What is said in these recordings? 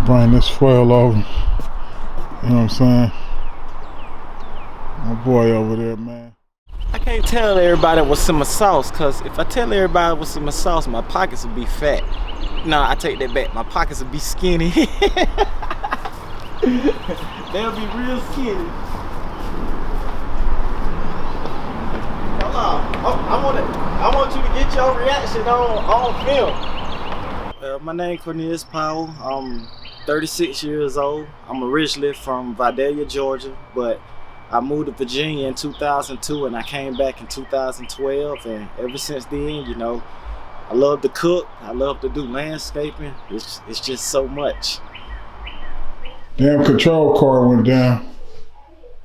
Bring this foil over. You know what I'm saying? My boy over there, man. I can't tell everybody what's in my sauce, cause if I tell everybody what's in my sauce, my pockets will be fat. No, I take that back. My pockets will be skinny. They'll be real skinny. Hold on. I want you to get your reaction on film. My name Cornelius Powell. I'm 36 years old. I'm originally from Vidalia, Georgia, but I moved to Virginia in 2002 and I came back in 2012, and ever since then, you know, I love to cook, I love to do landscaping. It's just so much. Damn control car went down.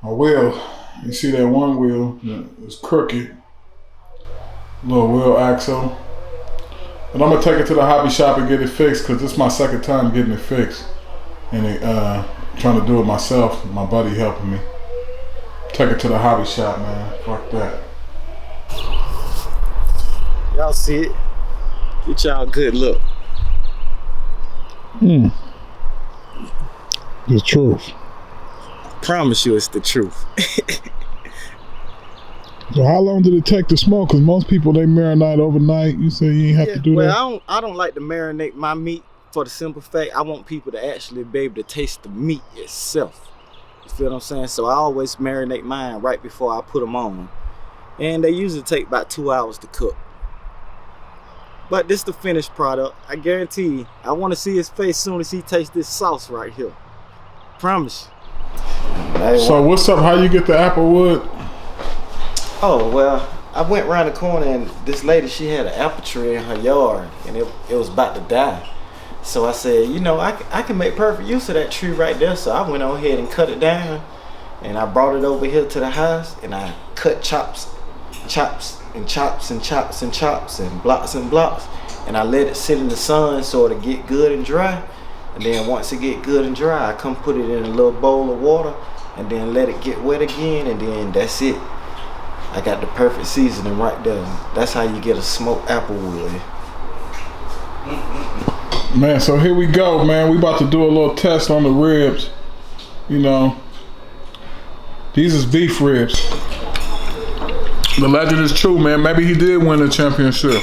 A wheel. You see that one wheel is crooked. Little wheel axle. And I'm gonna take it to the hobby shop and get it fixed, because this is my second time getting it fixed. And trying to do it myself, my buddy helping me. Take it to the hobby shop, man. Fuck that. Y'all see it? Get y'all a good look. The truth. Promise you it's the truth. So how long did it take to smoke? Because most people, they marinate overnight. You say you ain't have to do that? Well, I don't like to marinate my meat for the simple fact I want people to actually be able to taste the meat itself. You feel what I'm saying? So I always marinate mine right before I put them on. And they usually take about 2 hours to cook. But this is the finished product. I guarantee you, I want to see his face as soon as he tastes this sauce right here. Promise you. So what's up? How you get the applewood? Oh, well, I went around the corner and this lady, she had an apple tree in her yard and it was about to die. So I said, you know, I can make perfect use of that tree right there. So I went on ahead and cut it down, and I brought it over here to the house, and I cut chops and blocks, and I let it sit in the sun so it'll get good and dry. And then once it get good and dry, I come put it in a little bowl of water and then let it get wet again, and then that's it. I got the perfect seasoning right there. That's how you get a smoked applewood. Man, so here we go, man. We about to do a little test on the ribs. You know, these is beef ribs. The legend is true, man. Maybe he did win the championship.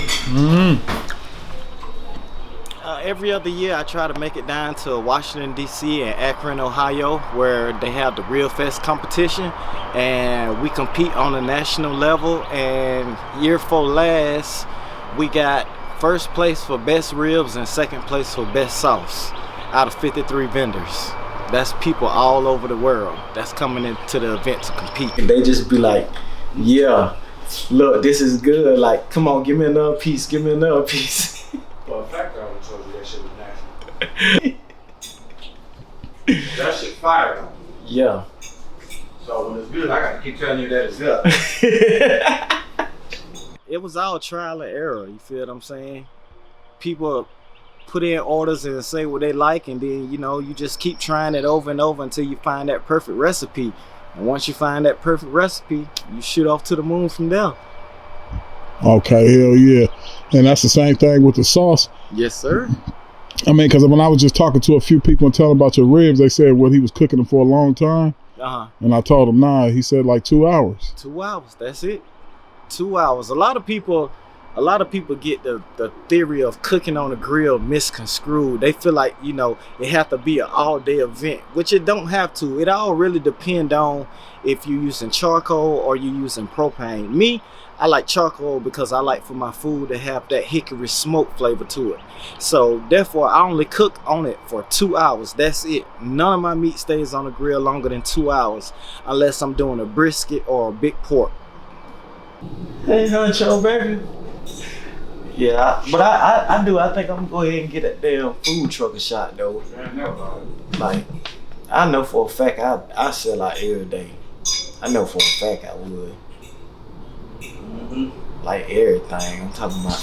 Every other year, I try to make it down to Washington, D.C. and Akron, Ohio, where they have the Real Fest competition, and we compete on a national level. And year before last, we got first place for best ribs and second place for best sauce out of 53 vendors. That's people all over the world that's coming into the event to compete. And they just be like, yeah, look, this is good. Like, come on, give me another piece, give me another piece. Well, in fact, I would have told you that shit was nasty. That shit fire though. Yeah. So when it's good, I gotta keep telling you that it's good. It was all trial and error, you feel what I'm saying? People put in orders and say what they like, and then, you know, you just keep trying it over and over until you find that perfect recipe. And once you find that perfect recipe, you shoot off to the moon from there. Okay, hell yeah. And that's the same thing with the sauce. Yes, sir. I mean, because when I was just talking to a few people and telling about your ribs, they said, well, he was cooking them for a long time. And I told him, nah, he said like 2 hours. 2 hours, that's it. 2 hours. A lot of people get the theory of cooking on a grill misconstrued. They feel like, you know, it have to be an all-day event, which it don't have to. It all really depend on if you're using charcoal or you're using propane. Me, I like charcoal because I like for my food to have that hickory smoke flavor to it. So therefore, I only cook on it for 2 hours. That's it. None of my meat stays on the grill longer than 2 hours unless I'm doing a brisket or a big pork. Hey, Huncho, baby. Yeah, but I think I'm gonna go ahead and get that damn food truck a shot though. Like, I know for a fact I sell out every day. I know for a fact I would. Like everything. I'm talking about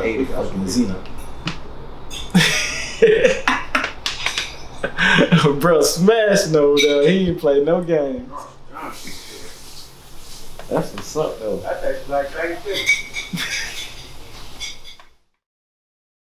A to fucking Z. Bro, smash no though. He ain't play no games. That's what's up though. That tastes like 36.